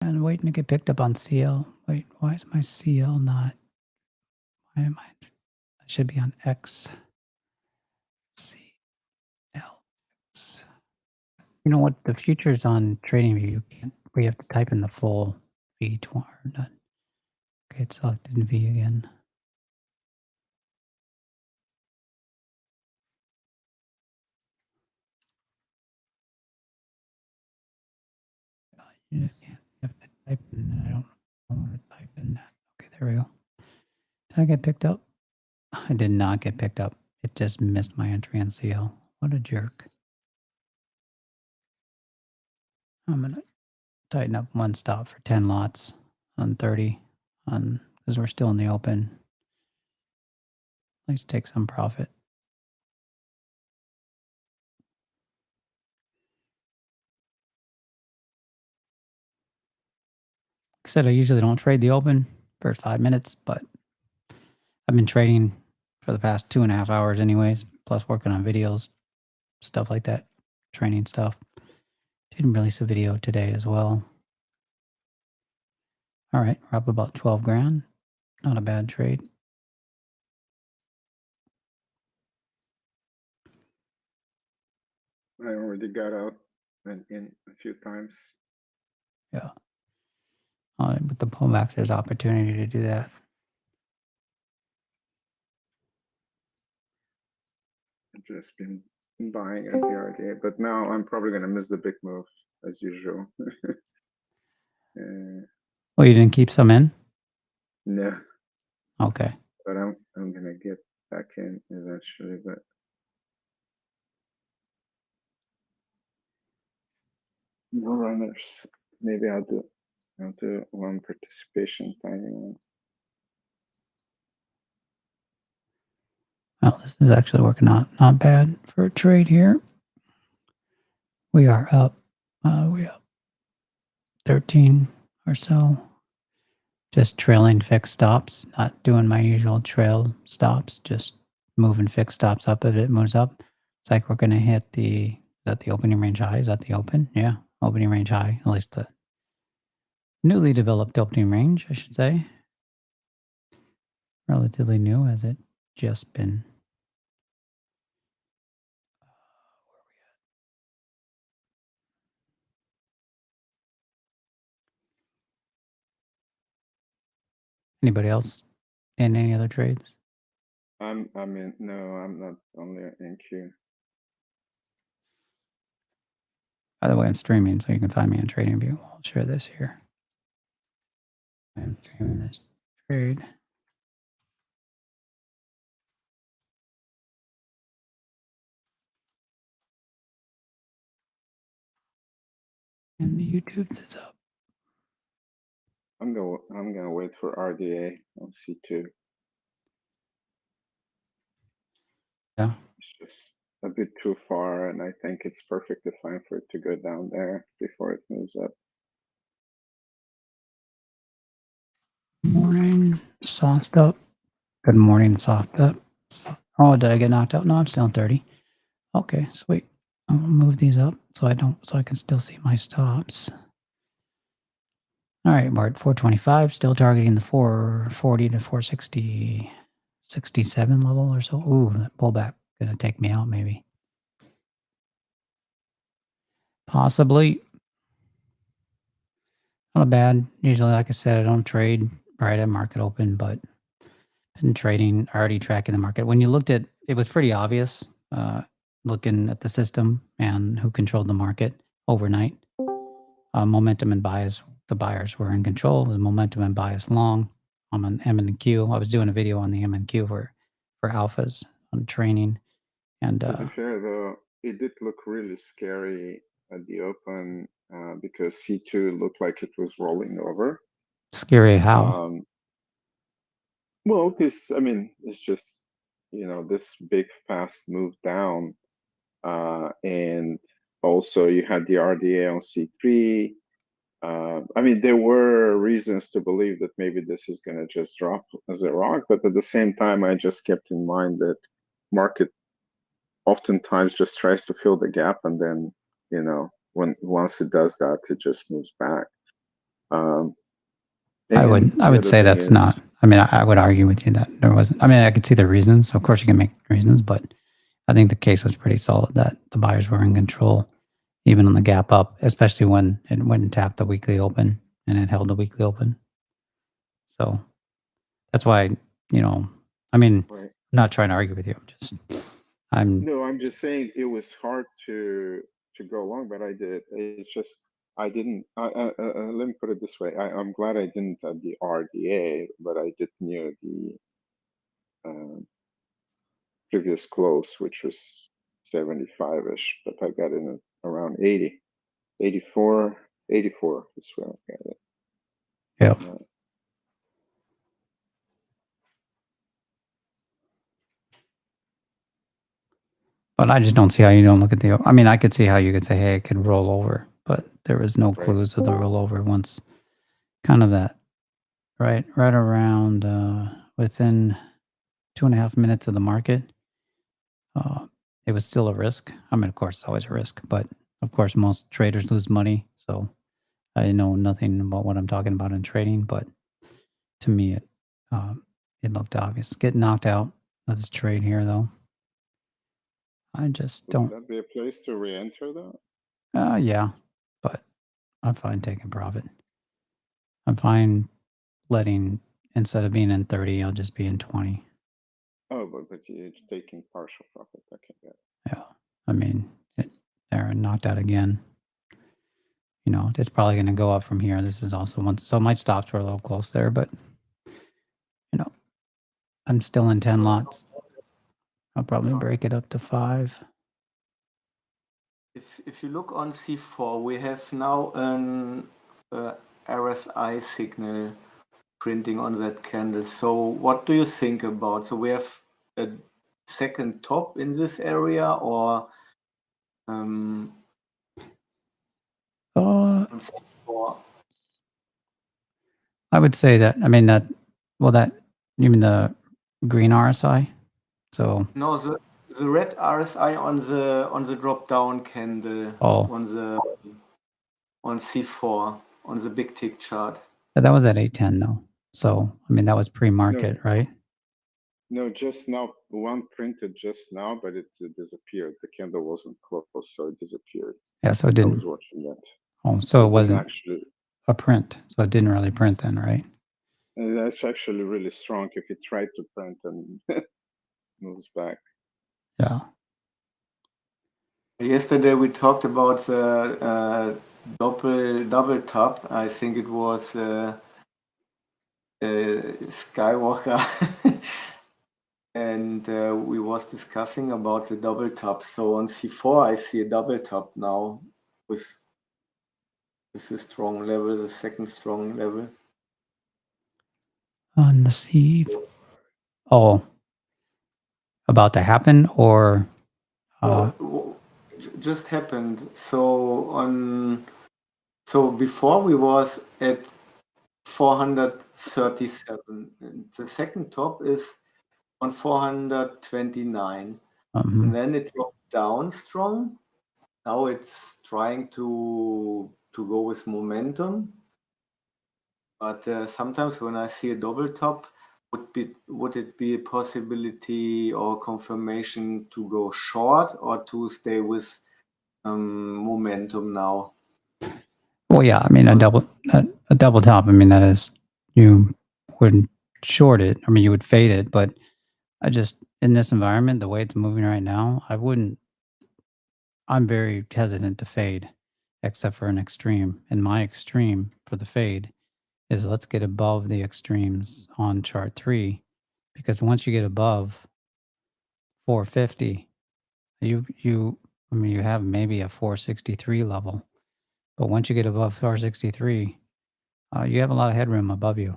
And waiting to get picked up on CL. Wait, why is my CL not? Why am I should be on X. CL. You know what? The futures on TradingView, you can't. We have to type in the full V20. Okay, it's selected in V again. You just can't. You have to type in. I don't want to type in that. Okay, there we go. Did I get picked up? I did not get picked up. It just missed my entry on CL. What a jerk. I'm going to tighten up one stop for 10 lots on 30 on because we're still in the open. Let's take some profit. Like I said, I usually don't trade the open for 5 minutes, but I've been trading for the past 2.5 hours anyways, plus working on videos, stuff like that, training stuff. Didn't release a video today as well. All right, we're up about 12 grand. Not a bad trade. I already got out and in a few times. Yeah. With the pullbacks, there's opportunity to do that. I've just been buying at the RDA, but now I'm probably going to miss the big move as usual. Well, you didn't keep some in? No. Okay. But I'm going to get back in eventually, but no runners. Maybe I'll do one participation tiny one. Well, this is actually working out not bad for a trade here. We are up. We up 13 or so. Just trailing fixed stops, not doing my usual trail stops, just moving fixed stops up if it moves up. It's like we're going to hit is that the opening range high? Is that the open? Yeah, opening range high, at least the newly developed opening range, I should say. Relatively new, as it just been. Where are we at? Anybody else in any other trades? I'm in. No, I'm not only in Q. By the way, I'm streaming, so you can find me on TradingView. I'll share this here. I'm streaming this trade. And the YouTube's is up. I'm gonna wait for RDA on C2. Yeah. It's just a bit too far, and I think it's perfectly fine for it to go down there before it moves up. Morning, sauced up. Good morning, soft up. Oh, did I get knocked out? No, I'm still in 30. Okay, sweet. I'm gonna move these up so I can still see my stops. All right, we're at 425, still targeting the 440 to 460, 67 level or so. Ooh, that pullback gonna take me out maybe. Possibly. Not bad. Usually, like I said, I don't trade right at market open, but been trading, already tracking the market. When you looked at it was pretty obvious, looking at the system and who controlled the market overnight. Momentum and bias, the buyers were in control. The momentum and bias long. I'm on M and Q. I was doing a video on the M and Q for alphas on training. And to be fair, though, it did look really scary at the open because C2 looked like it was rolling over. Scary how? Well, because I mean, it's just this big fast move down, and also you had the RDA on C3. I mean, there were reasons to believe that maybe this is going to just drop as a rock, but at the same time, I just kept in mind that market oftentimes just tries to fill the gap, and then once it does that, it just moves back. I And the would other say thing that's not. is, I mean, I would argue with you that there wasn't. I mean, I could see the reasons. Of course, you can make reasons, but I think the case was pretty solid that the buyers were in control, even on the gap up, especially when it went and tapped the weekly open and it held the weekly open. So that's why, I mean, I'm right. not trying to argue with you. I'm, No, I'm just saying it was hard to go along, but I did. It's just I didn't. Let me put it this way. I'm glad I didn't at the RDA, but I did near the uh, previous close, which was 75-ish, but I got in at around 80, 84, 84 is where I got it. yeah. But I just don't see how you don't look at the. I mean, I could see how you could say, hey, it could roll over, but there was no Right. clues of the rollover once kind of that, right around within 2.5 minutes of the market. It was still a risk. I mean, of course, it's always a risk, but of course, most traders lose money. So I know nothing about what I'm talking about in trading, but to me, it looked obvious. Get knocked out of this trade here, though. I just Wouldn't don't. that be a place to re-enter that? Yeah, but I'm fine taking profit. I'm fine letting instead of being in 30, I'll just be in 20. Oh, but you're taking partial profit. I can get. Yeah, I mean, they're knocked out again. It's probably going to go up from here. This is also one, so my stops were a little close there, but you know, I'm still in 10 lots. I'll probably break it up to 5. If you look on C4, we have now an RSI signal printing on that candle. So what do you think about? So we have a second top in this area, or on C4? I would say that, I mean, you mean the green RSI? So, No, the red RSI on the drop down candle oh, on C4 on the big tick chart. that was at 810 though. So, I mean, that was pre No, market, right? no, just now, one printed just now, but it disappeared. The candle wasn't closed, so it disappeared. Yeah, so it I was didn't. watching that. Oh, so it It doesn't wasn't actually, a print. So it didn't really print then, right? and that's actually really strong if you try to print and moves back. Yeah. Yesterday we talked about the double top. I think it was Skywalker, and we was discussing about the double top. So on C4, I see a double top now with a strong level, the second strong level. On the C. Oh, about to happen or Just happened. So before we was at 437. And the second top is on 429. And then it dropped down strong. Now it's trying to go with momentum. But sometimes when I see a double top, would it be a possibility or confirmation to go short or to stay with momentum now? well, yeah, I mean a double top. I mean that is you wouldn't short it. I mean you would fade it, but I just in this environment, the way it's moving right now, I wouldn't. I'm very hesitant to fade, except for an extreme. And my extreme for the fade is let's get above the extremes on chart 3, because once you get above 450, I mean you have maybe a 463 level, but once you get above 463, you have a lot of headroom above you.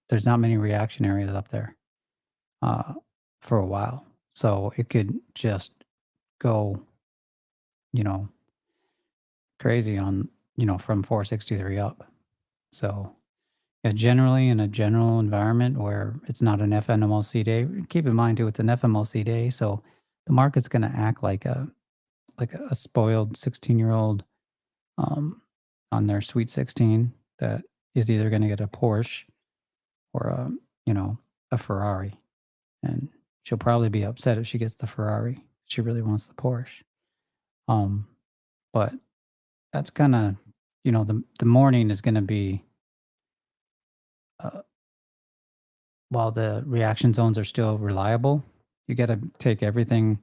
There's not many reaction areas up there uh, for a while, so it could just go, you know, crazy on from 463 up. So yeah, generally in a general environment where it's not an FNMLC day, keep in mind too, it's an FMLC day, so the market's going to act like a spoiled 16-year-old on their sweet 16 that is either going to get a Porsche or a Ferrari, and she'll probably be upset if she gets the Ferrari. She really wants the Porsche. But that's gonna, the morning is gonna be, while the reaction zones are still reliable, you got to take everything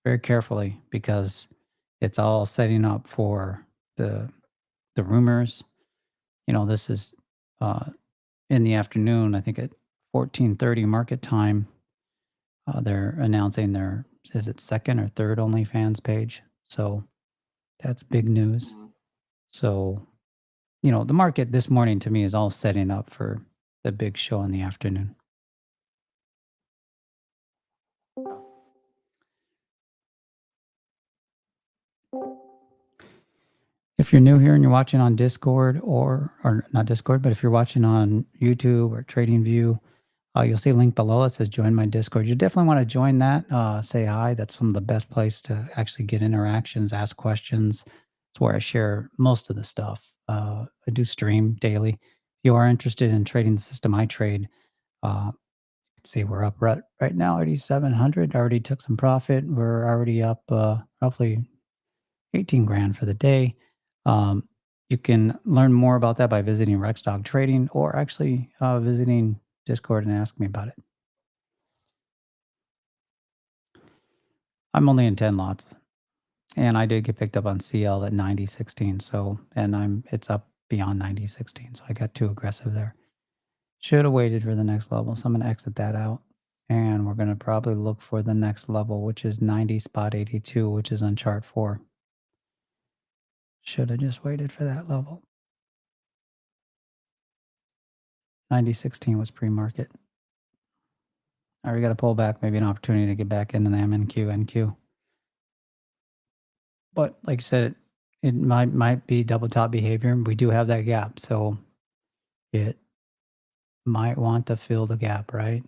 very carefully because it's all setting up for the rumors. This is in the afternoon. I think at 14:30 market time, they're announcing their second or third OnlyFans page. So that's big news. So the market this morning to me is all setting up for the big show in the afternoon. If you're new here and you're watching on Discord or not Discord, but if you're watching on YouTube or TradingView, you'll see a link below. It says join my Discord. You definitely want to join that. Say hi. That's some of the best place to actually get interactions, ask questions. It's where I share most of the stuff. I do stream daily. If you are interested in trading the system I trade, see we're up right now 8,700. Already took some profit. We're already up roughly 18 grand for the day. You can learn more about that by visiting Rexdog Trading or actually visiting Discord and ask me about it. I'm only in 10 lots, and I did get picked up on CL at 90.16. So, and it's up beyond 90.16. So I got too aggressive there. Should have waited for the next level. So I'm going to exit that out. And we're going to probably look for the next level, which is 90.82, which is on chart 4. Should have just waited for that level. 90.16 was pre-market. All right, we got to pull back, maybe an opportunity to get back into the MNQ, NQ. But like I said, it might be double top behavior. We do have that gap, so it might want to fill the gap, right?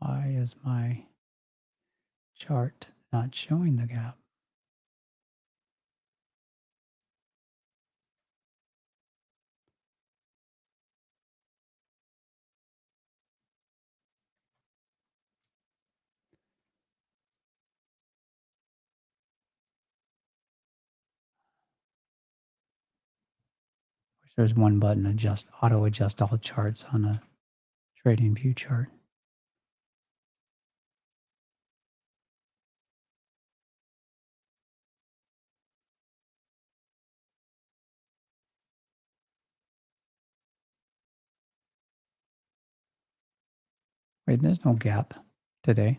Why is my chart not showing the gap? Wish there's one button to auto adjust all charts on a trading view chart. Wait, there's no gap today.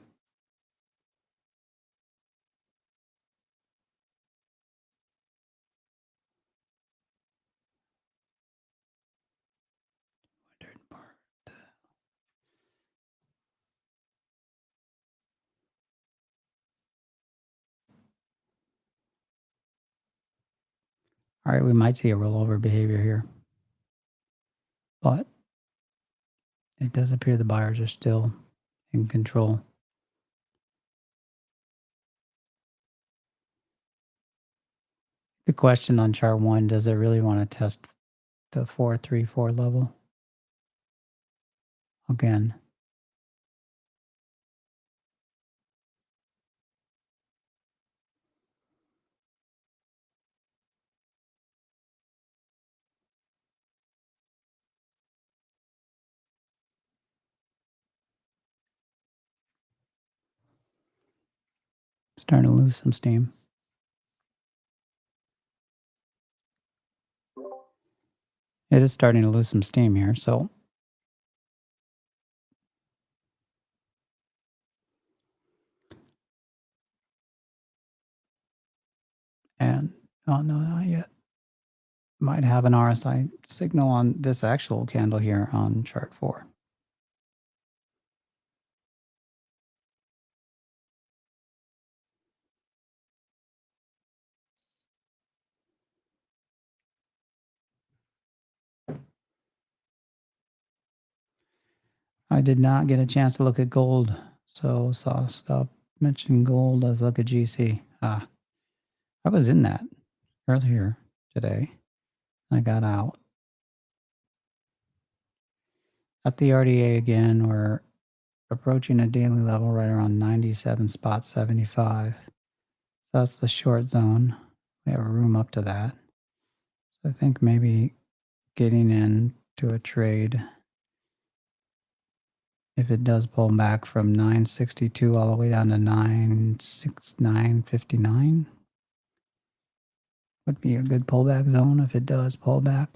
All right, we might see a rollover behavior here, but it does appear the buyers are still in control. The question on chart 1, does it really want to test the 434 level? Again, starting to lose some steam. It is starting to lose some steam here, so and oh no, not yet. Might have an RSI signal on this actual candle here on chart 4. I did not get a chance to look at gold, so stop mentioning gold. Let's look at GC. I was in that earlier. today. I got out. At the RDA again, we're approaching a daily level right around 97.75. So that's the short zone. We have room up to that. So I think maybe getting into a trade, if it does pull back from 962 all the way down to 959.59, would be a good pullback zone if it does pull back.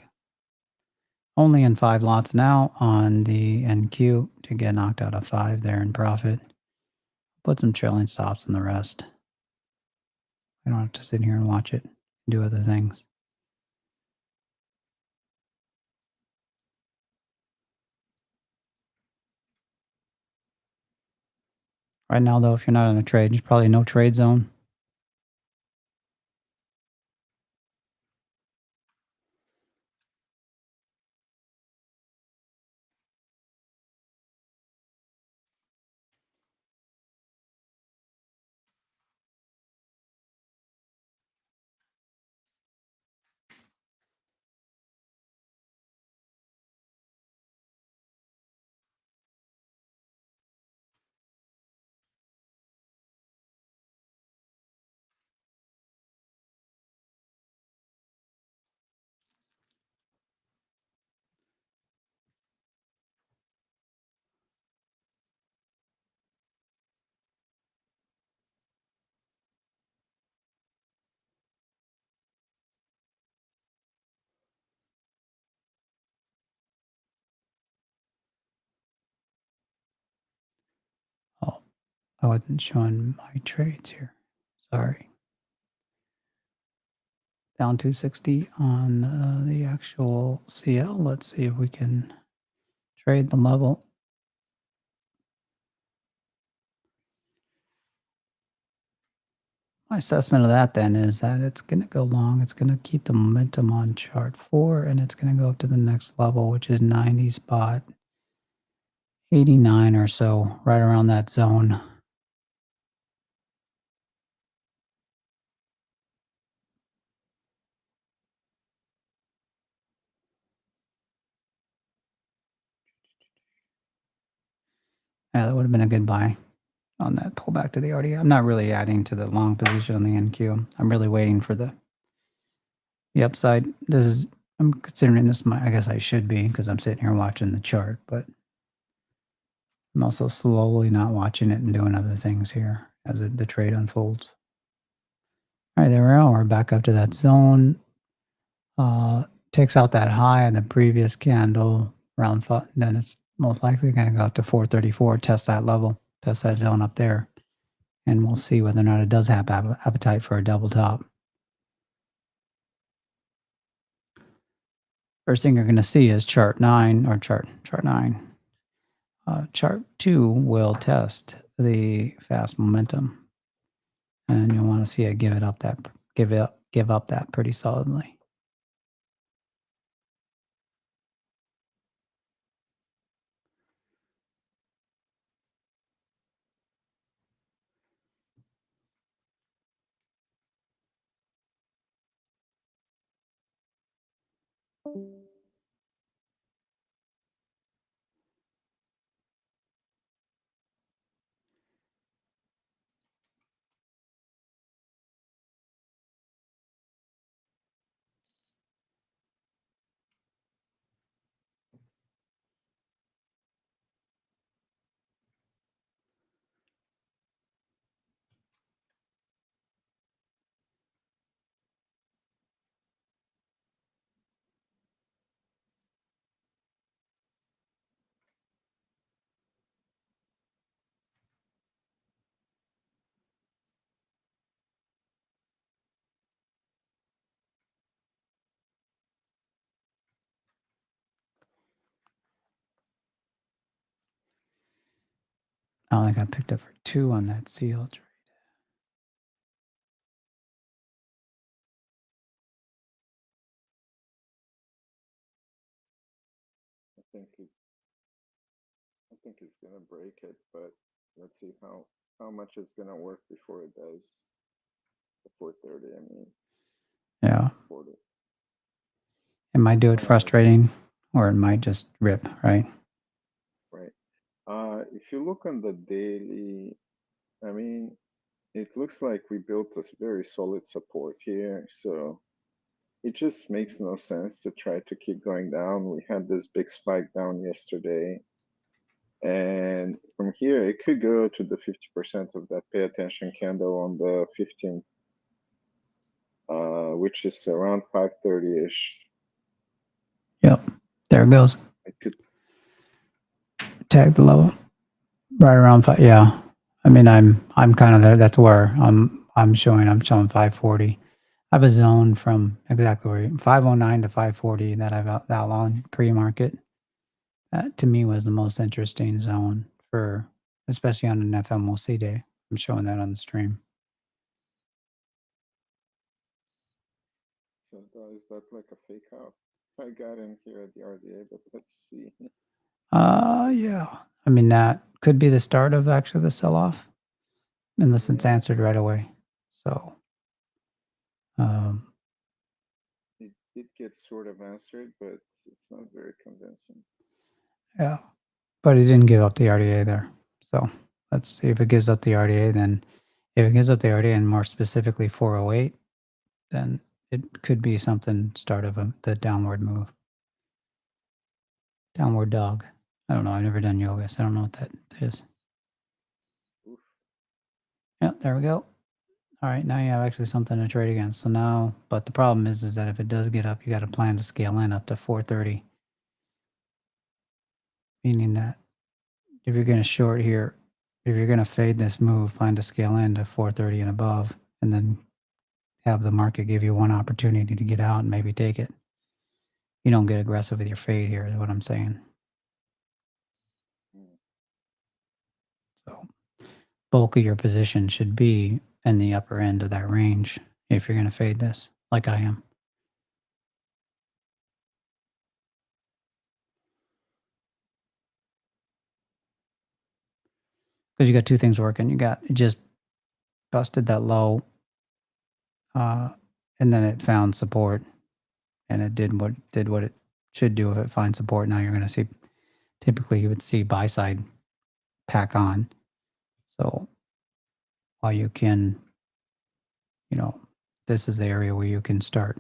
Only in 5 lots now on the NQ to get knocked out of 5 there in profit. Put some trailing stops on the rest. I don't have to sit here and watch it, do other things. Right now, though, if you're not in a trade, there's probably no trade zone. Oh, I wasn't showing my trades here. Sorry. Down 260 on the actual CL. Let's see if we can trade the level. My assessment of that then is that it's going to go long. It's going to keep the momentum on chart 4, and it's going to go up to the next level, which is 90.89 or so, right around that zone. Yeah, that would have been a good buy on that pullback to the RDA. I'm not really adding to the long position on the NQ. I'm really waiting for the upside. I'm considering this I guess I should be because I'm sitting here watching the chart, but I'm also slowly not watching it and doing other things here as the trade unfolds. All right, there we are. We're back up to that zone. Takes out that high in the previous candle around 5. Then it's most likely going to go up to 434, test that level, test that zone up there. And we'll see whether or not it does have appetite for a double top. First thing you're going to see is chart 9 or chart 9. Chart 2 will test the fast momentum, and you'll want to see it give up that pretty solidly. I only got picked up for 2 on that CL trade. I think it's gonna break it, but let's see how much it's gonna work before it does the 430. I mean, Yeah. support it. It might do it frustrating, or it might just rip, right? Right. If you look on the daily, I mean, it looks like we built a very solid support here. So it just makes no sense to try to keep going down. We had this big spike down yesterday. And from here, it could go to the 50% of that pay attention candle on the 15th, which is around 530-ish. Yep. There it goes. It could tag the level right around 5. Yeah. I mean, I'm kind of there. That's where I'm showing 540. I have a zone from exactly where 509 to 540 that I've outlined pre-market. That to me was the most interesting zone for, especially on an FOMC day. I'm showing that on the stream. So is that like a fake out? I got in here at the RDA, but let's see. Yeah. I mean, that could be the start of actually the sell-off, unless it's answered right away. So, it gets sort of answered, but it's not very convincing. yeah, but it didn't give up the RDA there. So let's see if it gives up the RDA. Then, if it gives up the RDA, and more specifically 408, then it could be something start of the downward move. Downward dog. I don't know. I've never done yoga, so I don't know what that is. Oof. Yeah, there we go. All right, now you have actually something to trade against. So now, but the problem is that if it does get up, you got to plan to scale in up to 430. Meaning that if you're going to short here, if you're going to fade this move, plan to scale in to 430 and above, and then have the market give you one opportunity to get out and maybe take it. You don't get aggressive with your fade here, is what I'm saying. So bulk of your position should be in the upper end of that range if you're going to fade this, like I am. Because you got two things working. You got, it just busted that low, and then it found support, and it did what it should do if it finds support. Now you're going to see, typically you would see buy side pack on. So while you can, this is the area where you can start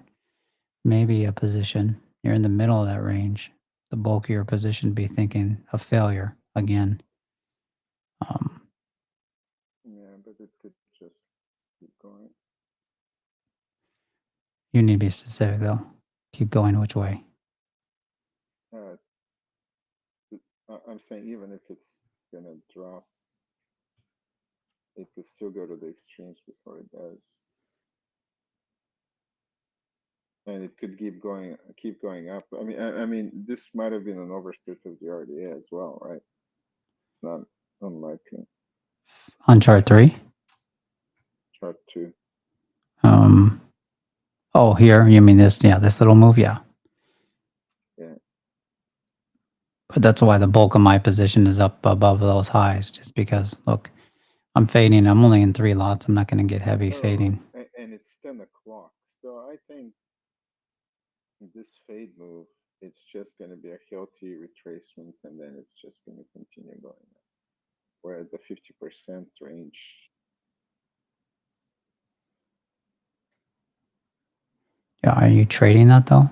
maybe a position. You're in the middle of that range. The bulkier position be thinking of failure again. Yeah, but it could just keep going. You need to be specific though. Keep going which way? I'm saying even if it's gonna drop, it could still go to the extremes before it does. And it could keep going up. I mean, this might have been an overshoot of the RDA as well, right? It's not unlikely. On chart 3? Chart 2. Oh, here you mean this? Yeah, this little move. Yeah. Yeah. But that's why the bulk of my position is up above those highs, just because look, I'm fading. I'm only in 3 lots. I'm not going to get heavy fading. And it's 10 o'clock. So I think this fade move, it's just going to be a healthy retracement, and then it's just going to continue going up. We're at the 50% range. Yeah, are you trading that though?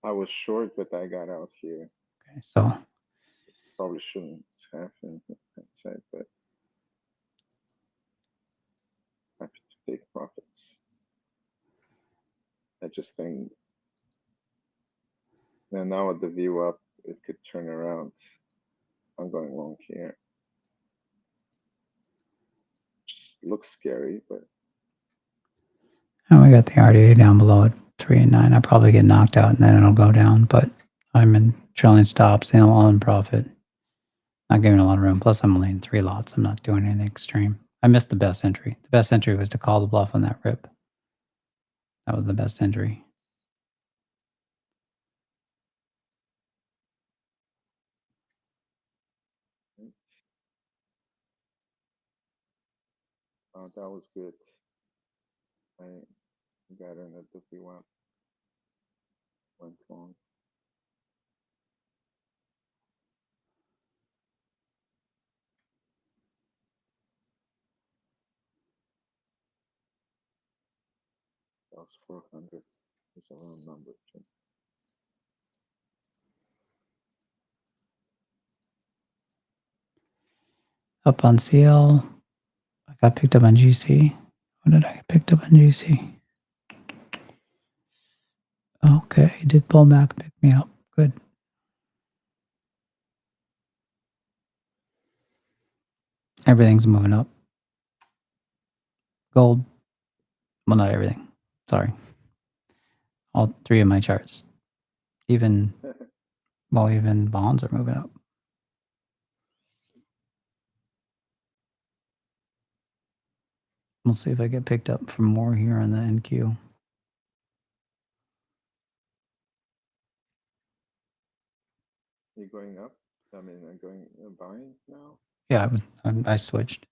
I was short, but I got out here. Okay, so probably shouldn't have in hindsight, but happy to take profits. I just think, and now with the view up, it could turn around. I'm going long here. Just looks scary, but. and we got the RDA down below at 3 and 9. I probably get knocked out and then it'll go down, but I'm in trailing stops and all in profit. Not giving a lot of room. Plus, I'm only in 3 lots. I'm not doing anything extreme. I missed the best entry. The best entry was to call the bluff on that rip. That was the best entry. Oh, that was good. I got in at the V1. went long. That was 400. It's a round number too. Up on CL. I got picked up on GC. When did I get picked up on GC? Okay, did Paul Mac pick me up? Good. Everything's moving up. Gold. Well, not everything. Sorry. All three of my charts. Even bonds are moving up. We'll see if I get picked up for more here on the NQ. You going up? I mean, I'm going buying now. Yeah, I switched.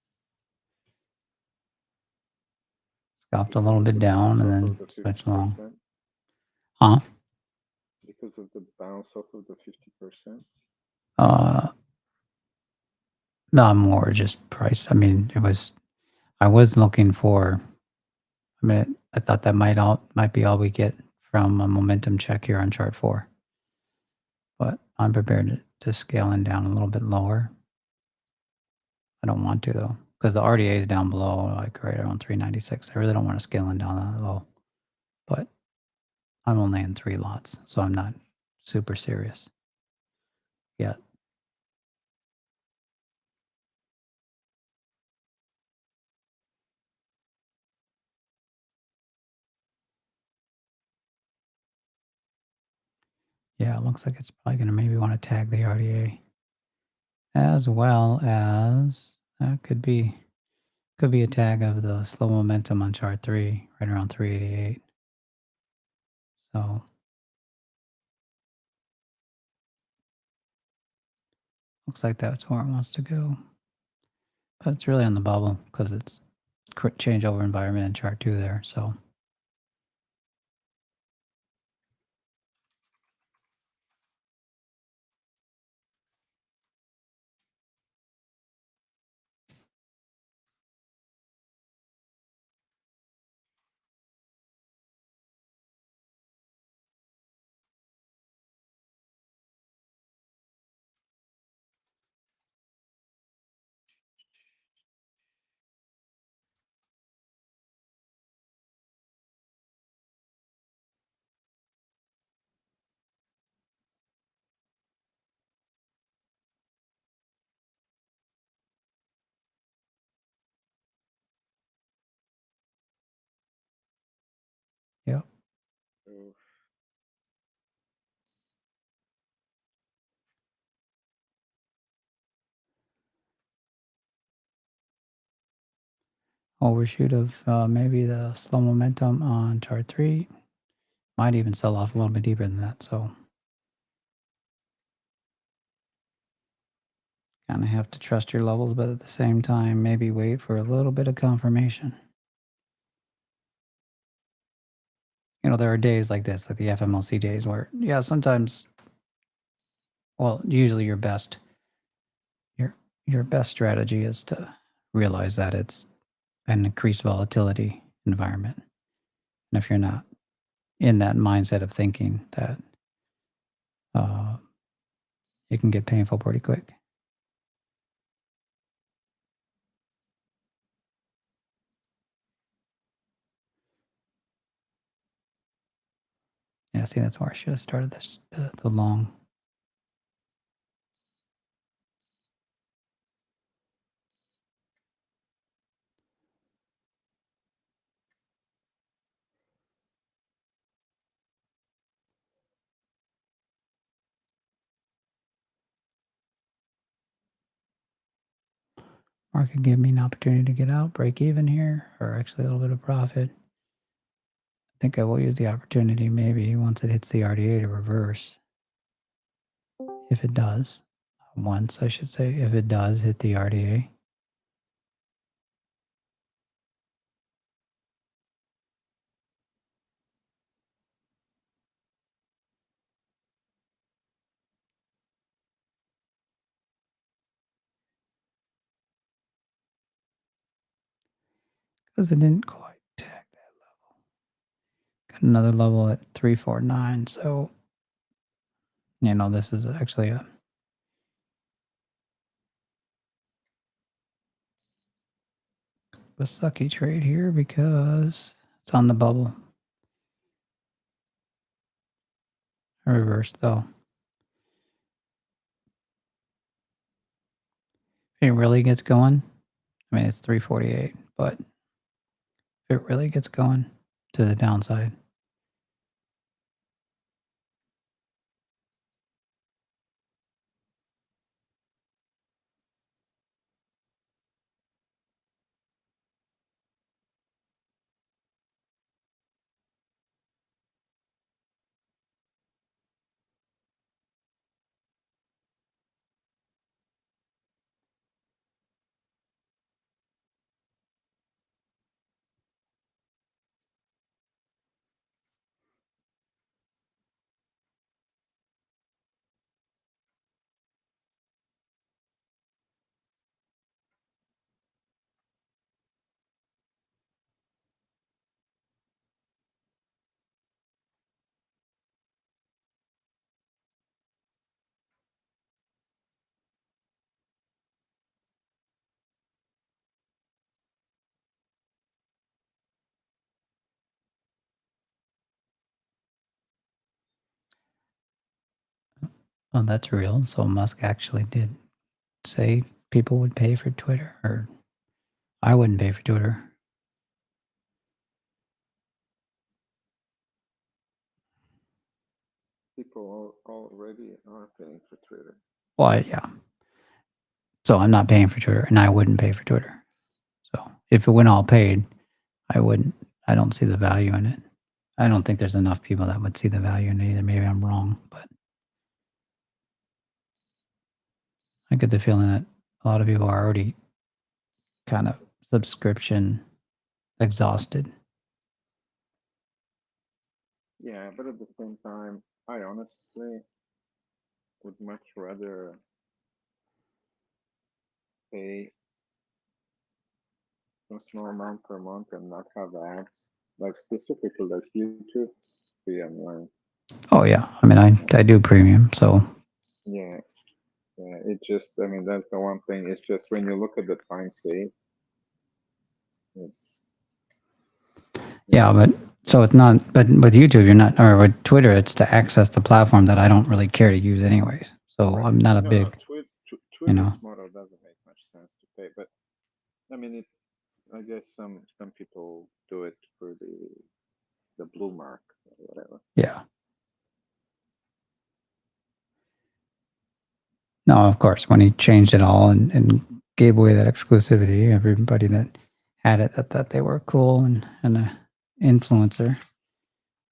Scalped a little bit down and then switched long. Huh? Because of the bounce off of the 50%. No, more just price. I mean, I was looking for. I mean, I thought that might be all we get from a momentum check here on chart 4. But I'm prepared to scale in down a little bit lower. I don't want to though, because the RDA is down below, like right around 396. I really don't want to scale in down that low. But I'm only in 3 lots, so I'm not super serious yet. Yeah, it looks like it's probably going to maybe want to tag the RDA, as well as that could be a tag of the slow momentum on chart 3, right around 388. So looks like that's where it wants to go. But it's really on the bubble because it's changeover environment in chart 2 there. So yeah. Overshoot of maybe the slow momentum on chart 3. Might even sell off a little bit deeper than that. So kind of have to trust your levels, but at the same time, maybe wait for a little bit of confirmation. You know, there are days like this, like the FMLC days where, yeah, sometimes, well, usually your best strategy is to realize that it's an increased volatility environment. And if you're not in that mindset of thinking, that it can get painful pretty quick. Yeah, see, that's where I should have started this, the long. Market give me an opportunity to get out, break even here, or actually a little bit of profit. I think I will use the opportunity maybe once it hits the RDA to reverse. If it does. Once, I should say, if it does hit the RDA. because it didn't quite tag that level. Got another level at 349. So, this is actually a sucky trade here because it's on the bubble. Reverse though. If it really gets going, I mean, it's 348, but if it really gets going to the downside, oh, that's real. So Musk actually did say people would pay for Twitter, or I wouldn't pay for Twitter. People already are paying for Twitter. Well, yeah. So I'm not paying for Twitter, and I wouldn't pay for Twitter. So if it went all paid, I wouldn't. I don't see the value in it. I don't think there's enough people that would see the value in it either. Maybe I'm wrong, but I get the feeling that a lot of people are already kind of subscription exhausted. Yeah, but at the same time, I honestly would much rather pay a small amount per month and not have ads, like specifically like YouTube, be online. Oh yeah, I mean I do premium, so Yeah, it just, I mean, that's the one thing. It's just when you look at the time saved, it's yeah, but so it's not. But with YouTube, you're not, or with Twitter, it's to access the platform that I don't really care to use anyways. So right. I'm not a No, big, Twitter's model doesn't make much sense to pay, but I mean, I guess some people do it for the blue mark or whatever. Yeah. No, of course, when he changed it all and gave away that exclusivity, everybody that had it that thought they were cool and an influencer,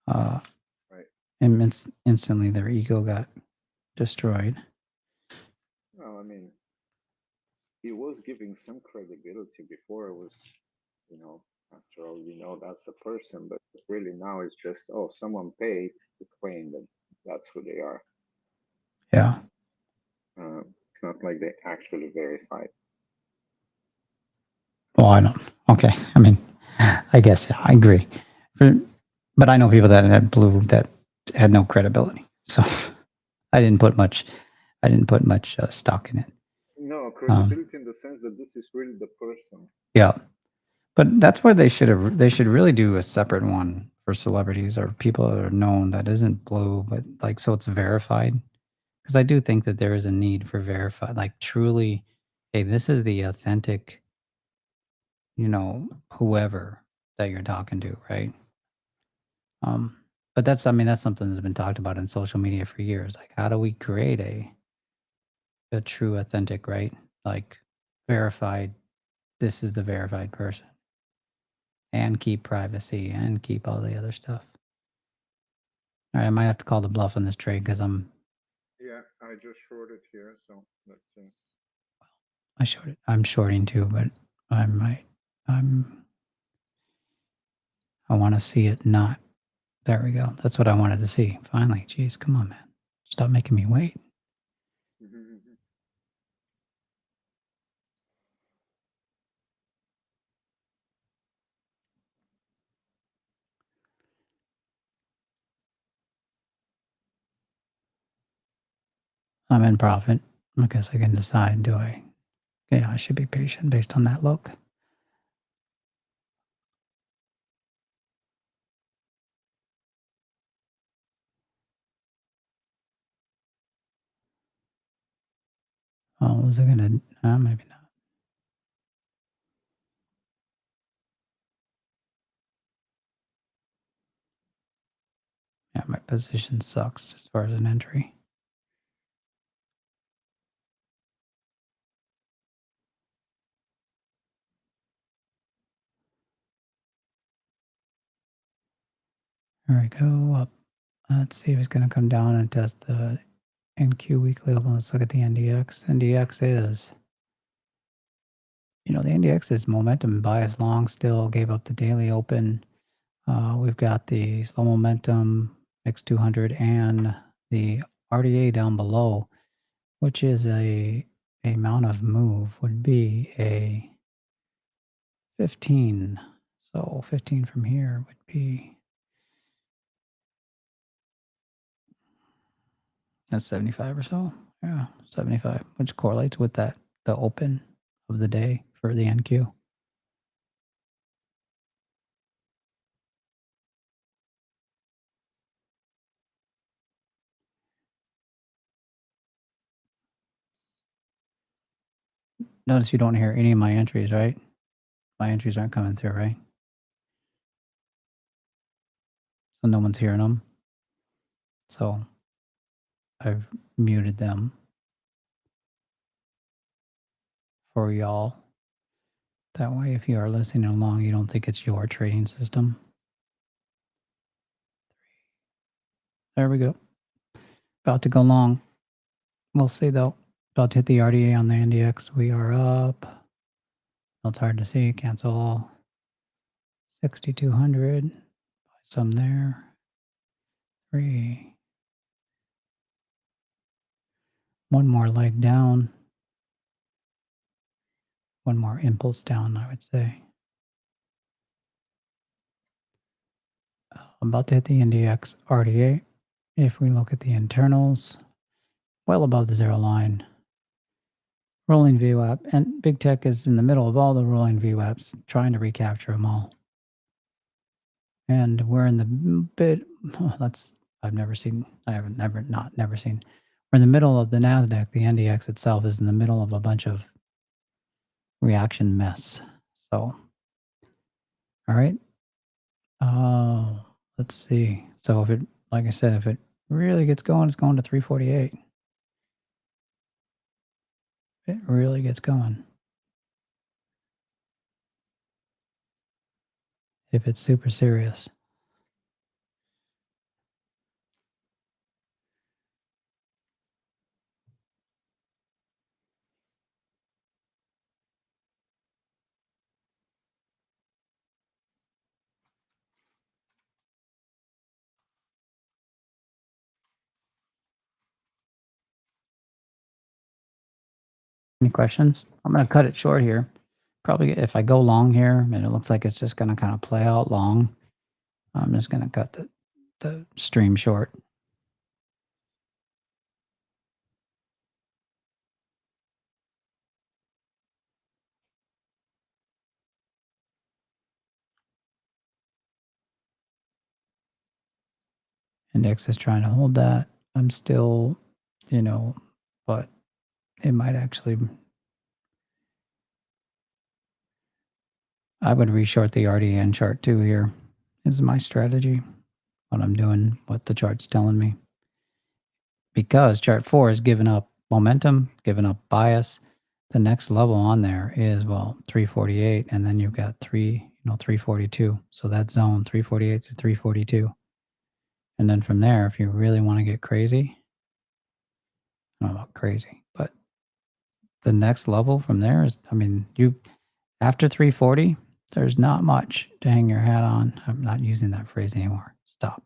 Right. and instantly their ego got destroyed. Well, I mean, it was giving some credibility before. It was, after all, that's the person. But really now it's just, oh, someone paid to claim that that's who they are. Yeah. It's not like they actually verified. Well, I don't. Okay. I mean, I guess I agree, but I know people that had blue that had no credibility. So I didn't put much. Stock in it. No credibility in the sense that this is really the person. Yeah, but that's where they should really do a separate one for celebrities or people that are known that isn't blue, but like so it's verified. Because I do think that there is a need for verified, like truly, hey, this is the authentic, whoever that you're talking to, right? But that's something that's been talked about in social media for years. Like, how do we create a true, authentic, right? Like verified, this is the verified person, and keep privacy and keep all the other stuff. All right, I might have to call the bluff on this trade because Yeah, I just shorted here, so let's see. I shorted. I'm shorting too, but I want to see it not. There we go. That's what I wanted to see. Finally. Jeez, come on, man. Stop making me wait. I'm in profit. I guess I can decide, I should be patient based on that look. Oh, is it going to, maybe not. Yeah, my position sucks as far as an entry. There we go, up. Let's see if it's going to come down and test the NQ weekly level. Let's look at the NDX. NDX is, the NDX is momentum bias long still, gave up the daily open. We've got the slow momentum X200 and the RDA down below, which is a amount of move would be a 15. So 15 from here would be, that's 75 or so. Yeah, 75, which correlates with the open of the day for the NQ. Notice you don't hear any of my entries, right? My entries aren't coming through, right? So no one's hearing them. So I've muted them for y'all. That way, if you are listening along, you don't think it's your trading system. There we go. About to go long. We'll see though. About to hit the RDA on the NDX. We are up. It's hard to see. Cancel all. 6,200. Buy some there. 3. One more leg down. One more impulse down, I would say. I'm about to hit the NDX RDA. If we look at the internals, well above the zero line. Rolling VWAP, and big tech is in the middle of all the rolling VWAPs, trying to recapture them all. And we're in the bit. I've never seen. We're in the middle of the Nasdaq. The NDX itself is in the middle of a bunch of reaction mess. So, all right. Let's see. So if it, like I said, if it really gets going, it's going to 348. It really gets going. If it's super serious. Any questions? I'm going to cut it short here. Probably if I go long here and it looks like it's just going to kind of play out long, I'm just going to cut the stream short. Index is trying to hold that. I'm still, but it might actually, I would reshort the RDN chart too here. This is my strategy, what I'm doing, what the chart's telling me. Because chart 4 is giving up momentum, giving up bias. The next level on there is, 348, and then you've got 342. So that zone, 348 to 342. And then from there, if you really want to get crazy, I don't know about crazy, but the next level from there is, after 340, there's not much to hang your hat on. I'm not using that phrase anymore. Stop.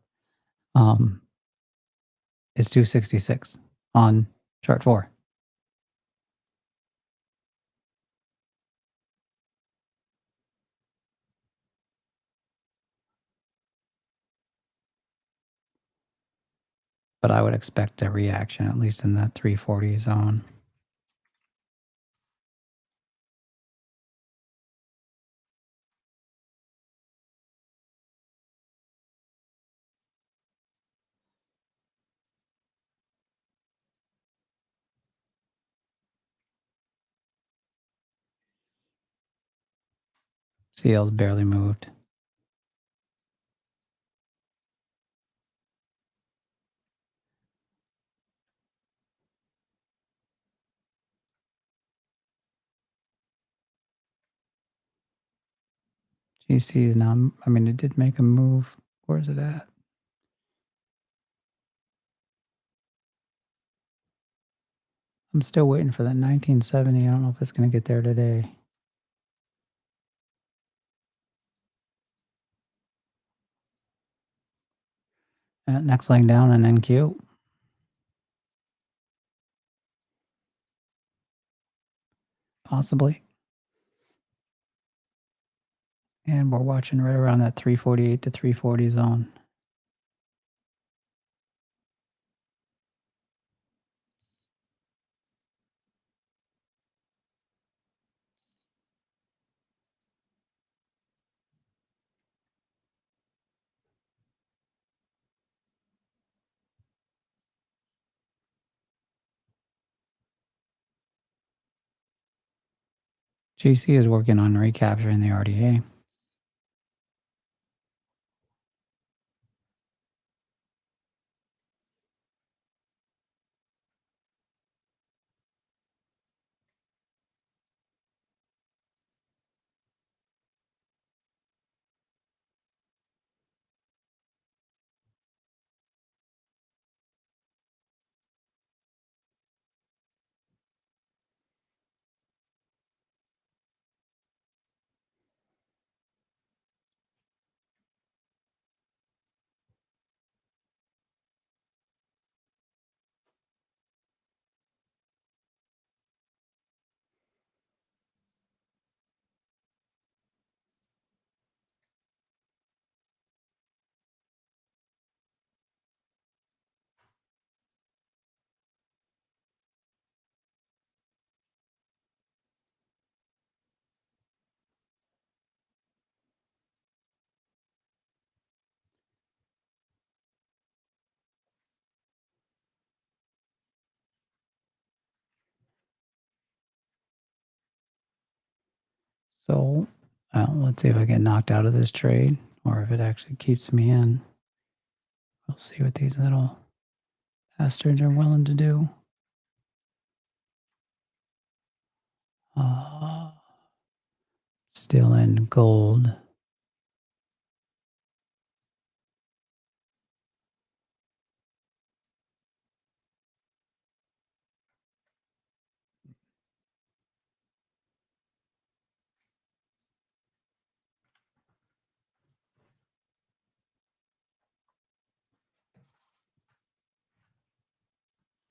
It's 266 on chart 4. but I would expect a reaction, at least in that 340 zone. CL's barely moved. GC is now, I mean, it did make a move. Where's it at? I'm still waiting for that 1970. I don't know if it's going to get there today. Next laying down an NQ. Possibly. And we're watching right around that 348 to 340 zone. GC is working on recapturing the RDA. So let's see if I get knocked out of this trade or if it actually keeps me in. We'll see what these little bastards are willing to do. Still in gold.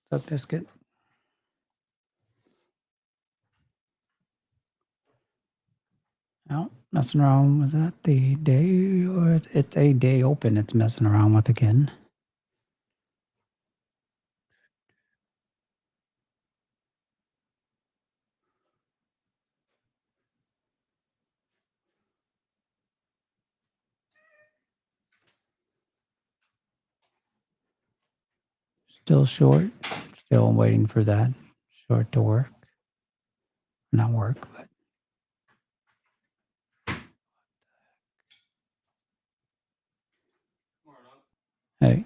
What's up, Biscuit? Oh, messing around. Was that the day or it's a day open it's messing around with again? Still short. Still waiting for that short to work. Not work, but hey.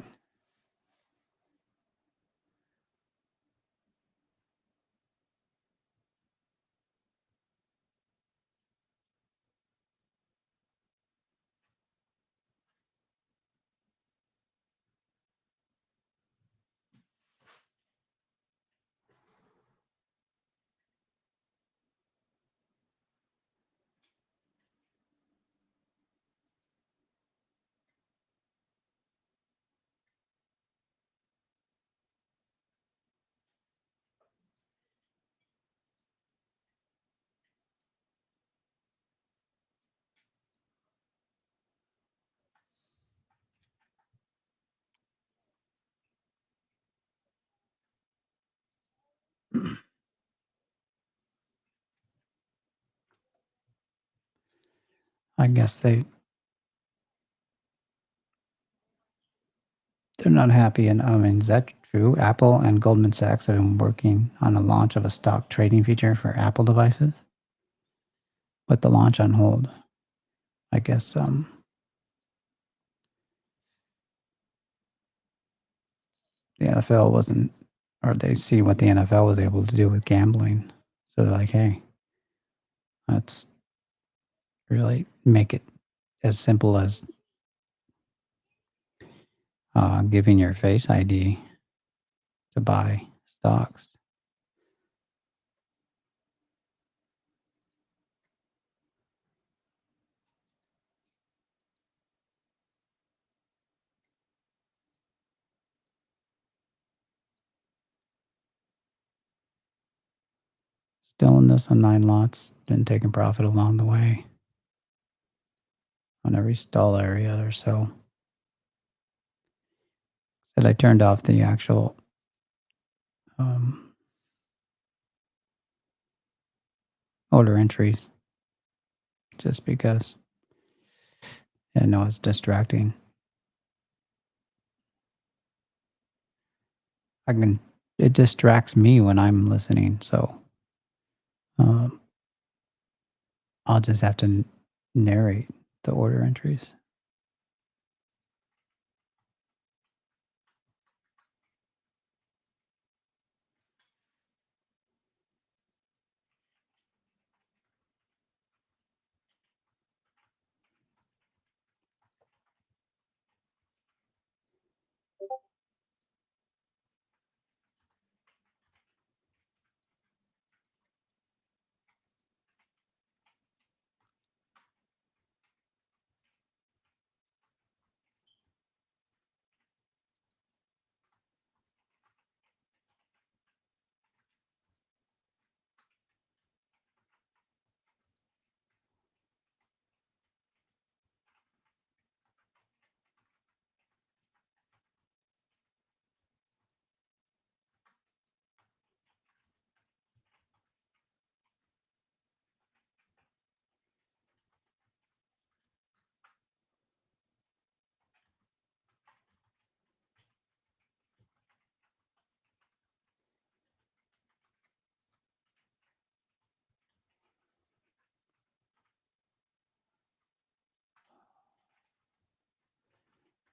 I guess they're not happy. And I mean, is that true? Apple and Goldman Sachs have been working on the launch of a stock trading feature for Apple devices. Put the launch on hold. I guess the NFL wasn't, or they see what the NFL was able to do with gambling. So they're like, hey, let's really make it as simple as giving your Face ID to buy stocks. Still in this on 9 lots, been taking profit along the way on every stall area or so. Said I turned off the actual order entries just because I know it's distracting. It distracts me when I'm listening, so I'll just have to narrate the order entries.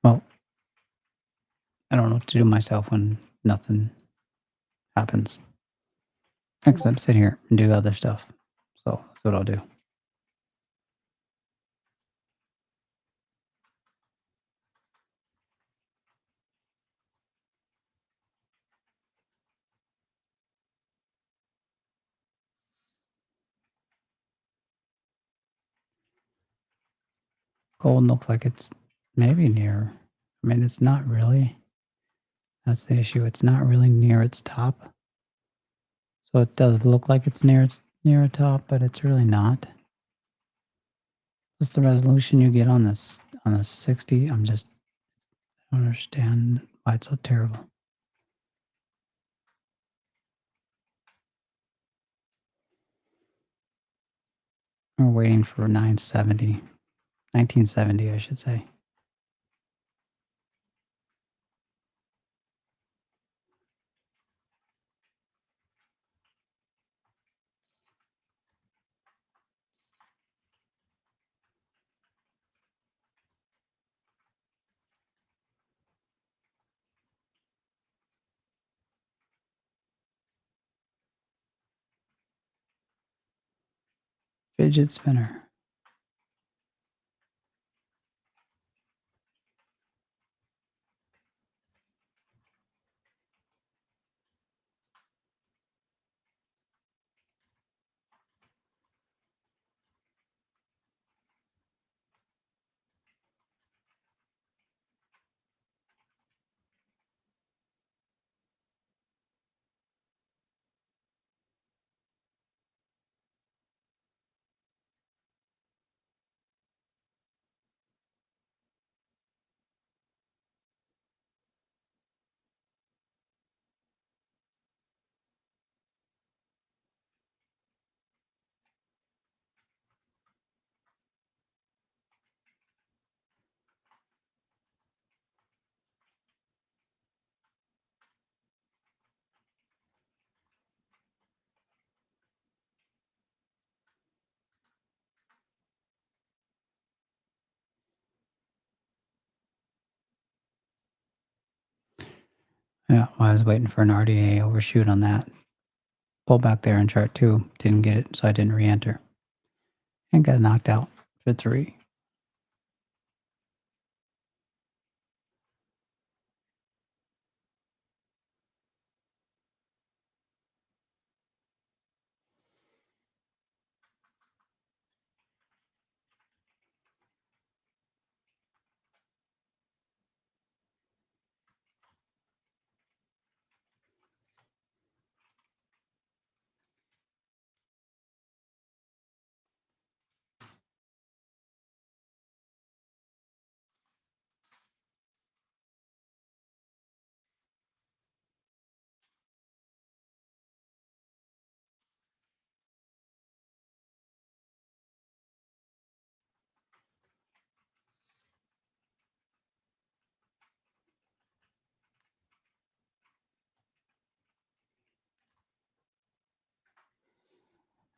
Well, I don't know what to do myself when nothing happens. Except sit here and do other stuff. So that's what I'll do. Gold looks like it's maybe near. I mean, it's not really. That's the issue. It's not really near its top. So it does look like it's near a top, but it's really not. What's the resolution you get on this 60? I don't understand why it's so terrible. We're waiting for 1970, I should say. Fidget spinner. Yeah, well, I was waiting for an RDA overshoot on that. Pull back there in chart 2. Didn't get it, so I didn't re-enter. And got knocked out for 3.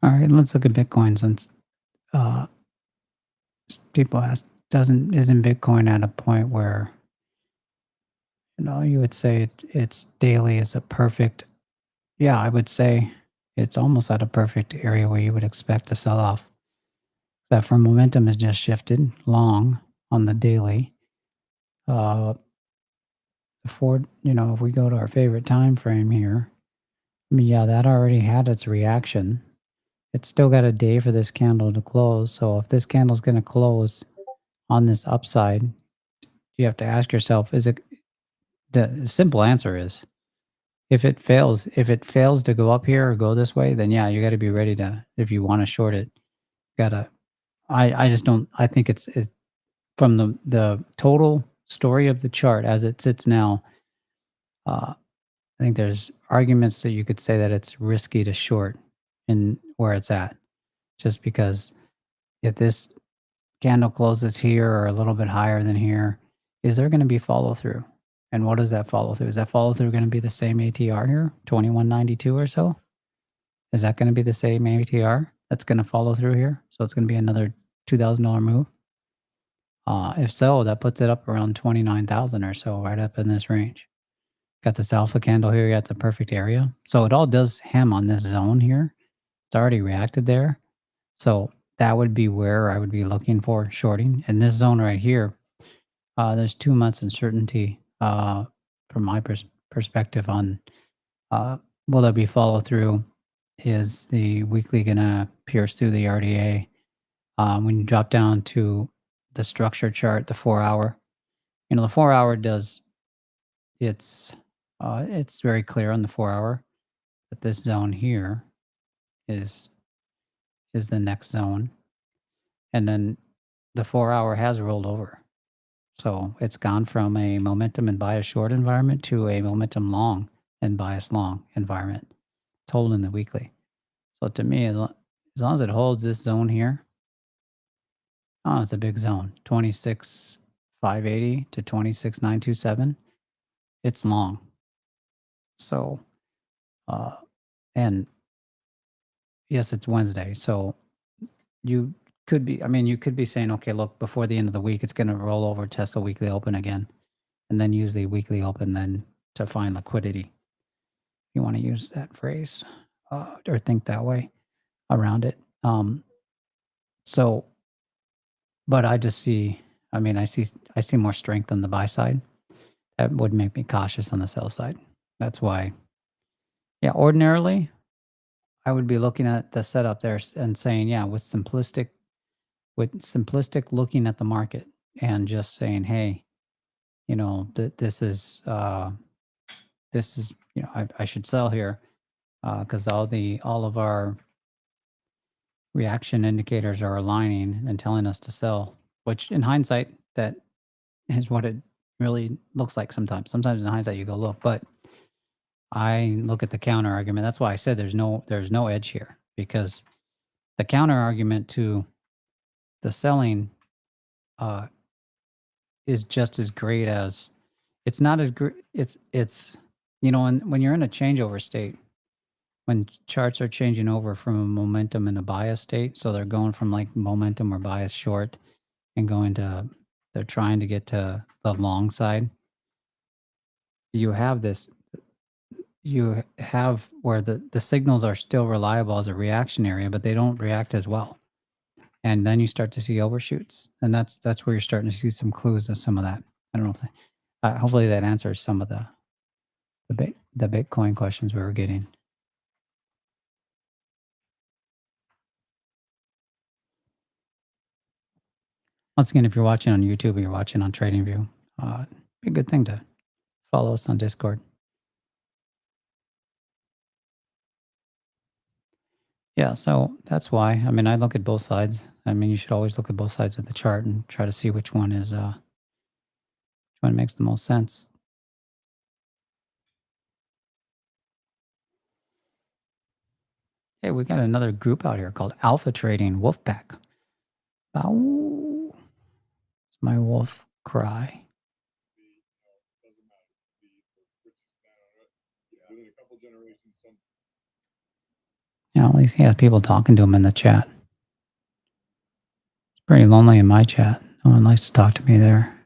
All right, let's look at Bitcoin since people ask, isn't Bitcoin at a point where you would say it's daily is a perfect? Yeah, I would say it's almost at a perfect area where you would expect to sell off. That for momentum has just shifted long on the daily. Before if we go to our favorite time frame here, I mean, yeah, that already had its reaction. It's still got a day for this candle to close. So if this candle's going to close on this upside, you have to ask yourself, the simple answer is if it fails to go up here or go this way, then yeah, you got to be ready to, if you want to short it, gotta, I just don't, I think it's from the total story of the chart as it sits now. I think there's arguments that you could say that it's risky to short in where it's at, just because if this candle closes here or a little bit higher than here, is there going to be follow through? And what is that follow through? Is that follow through going to be the same ATR here, 2192 or so? Is that going to be the same ATR that's going to follow through here? So it's going to be another $2,000 move. If so, that puts it up around 29,000 or so, right up in this range. Got this alpha candle here. Yeah, it's a perfect area. So it all does hem on this zone here. It's already reacted there. So that would be where I would be looking for shorting. In this zone right here, there's 2 months uncertainty from my perspective on will there be follow through? Is the weekly going to pierce through the RDA? When you drop down to the structure chart, the 4-hour, the 4-hour does it's very clear on the 4-hour that this zone here is the next zone, and then the 4-hour has rolled over. So it's gone from a momentum and bias short environment to a momentum long and bias long environment. It's holding the weekly. So to me, as long as it holds this zone here, it's a big zone, 26,580 to 26,927. It's long. So, and yes, it's Wednesday. So you could be saying, okay, look, before the end of the week, it's going to roll over, test the weekly open again, and then use the weekly open then to find liquidity. You want to use that phrase or think that way around it. So, but I just see, I see more strength on the buy side. That would make me cautious on the sell side. That's why, yeah, ordinarily I would be looking at the setup there and saying, yeah, with simplistic looking at the market and just saying, hey, this is, I should sell here because all of our reaction indicators are aligning and telling us to sell, which in hindsight, that is what it really looks like sometimes. Sometimes in hindsight, you go, look, but I look at the counter argument. That's why I said there's no edge here, because the counter argument to the selling is just as great as it's not as great. It's when you're in a changeover state, when charts are changing over from a momentum and a bias state, so they're going from like momentum or bias short and they're trying to get to the long side. you have this, you have where the signals are still reliable as a reaction area, but they don't react as well. And then you start to see overshoots, and that's where you're starting to see some clues of some of that. I don't know if hopefully that answers some of the Bitcoin questions we were getting. Once again, if you're watching on YouTube or you're watching on TradingView, be a good thing to follow us on Discord. Yeah, so that's why. I mean, I look at both sides. I mean, you should always look at both sides of the chart and try to see which one is which one makes the most sense. Hey, we got another group out here called Alpha Trading Wolfpack. Bow. It's my wolf cry. Yeah, at least he has people talking to him in the chat. It's pretty lonely in my chat. No one likes to talk to me there.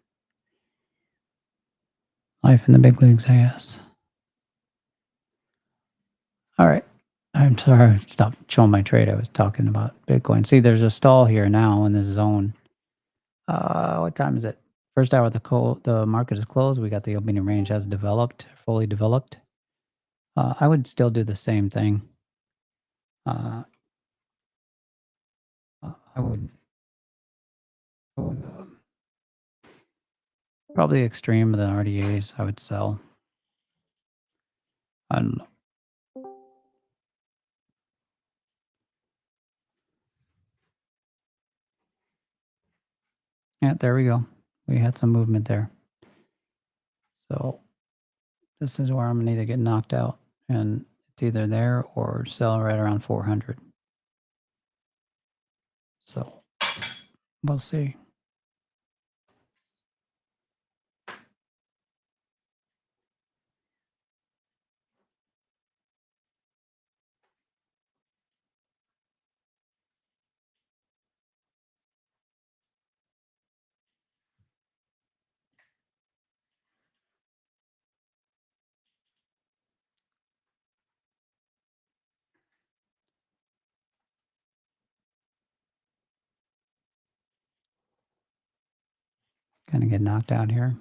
Life in the big leagues, I guess. All right. I'm sorry I stopped showing my trade. I was talking about Bitcoin. See, there's a stall here now in this zone. What time is it? First hour of the market is closed. We got the opening range has developed, fully developed. I would still do the same thing. I would probably extreme of the RDAs. I would sell. I don't know. Yeah, there we go. We had some movement there. So this is where I'm gonna either get knocked out, and it's either there or sell right around 400. So we'll see. Gonna get knocked out here.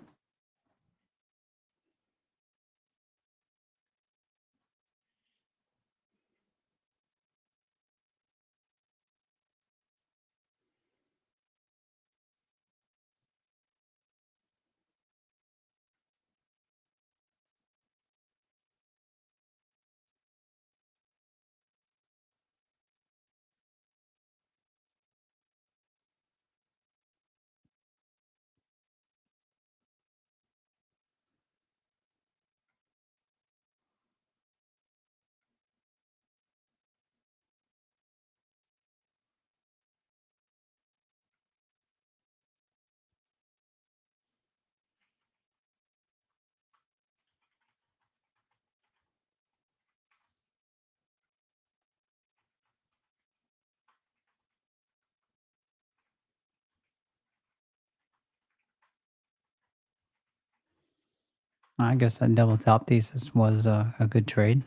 I guess that double top thesis was a good trade.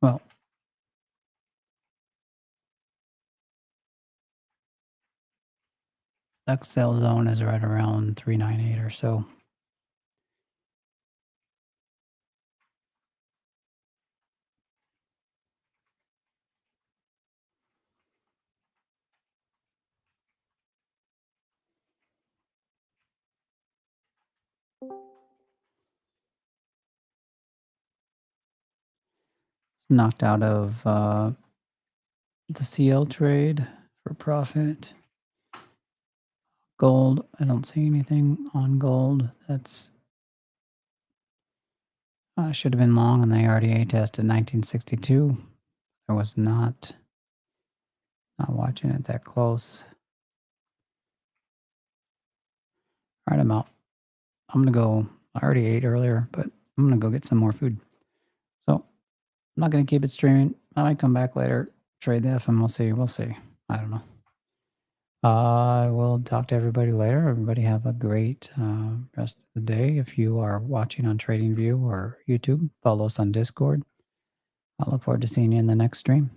Well, next sell zone is right around 398 or so. Knocked out of the CL trade for profit. Gold, I don't see anything on gold. That's should have been long on the RDA test in 1962. There was not Not watching it that close. All right, I'm out. I'm going to go. I already ate earlier, but I'm going to go get some more food. So I'm not going to keep it streaming. I might come back later, trade the FOMC. We'll see. I don't know. I will talk to everybody later. Everybody have a great rest of the day. If you are watching on TradingView or YouTube, follow us on Discord. I look forward to seeing you in the next stream.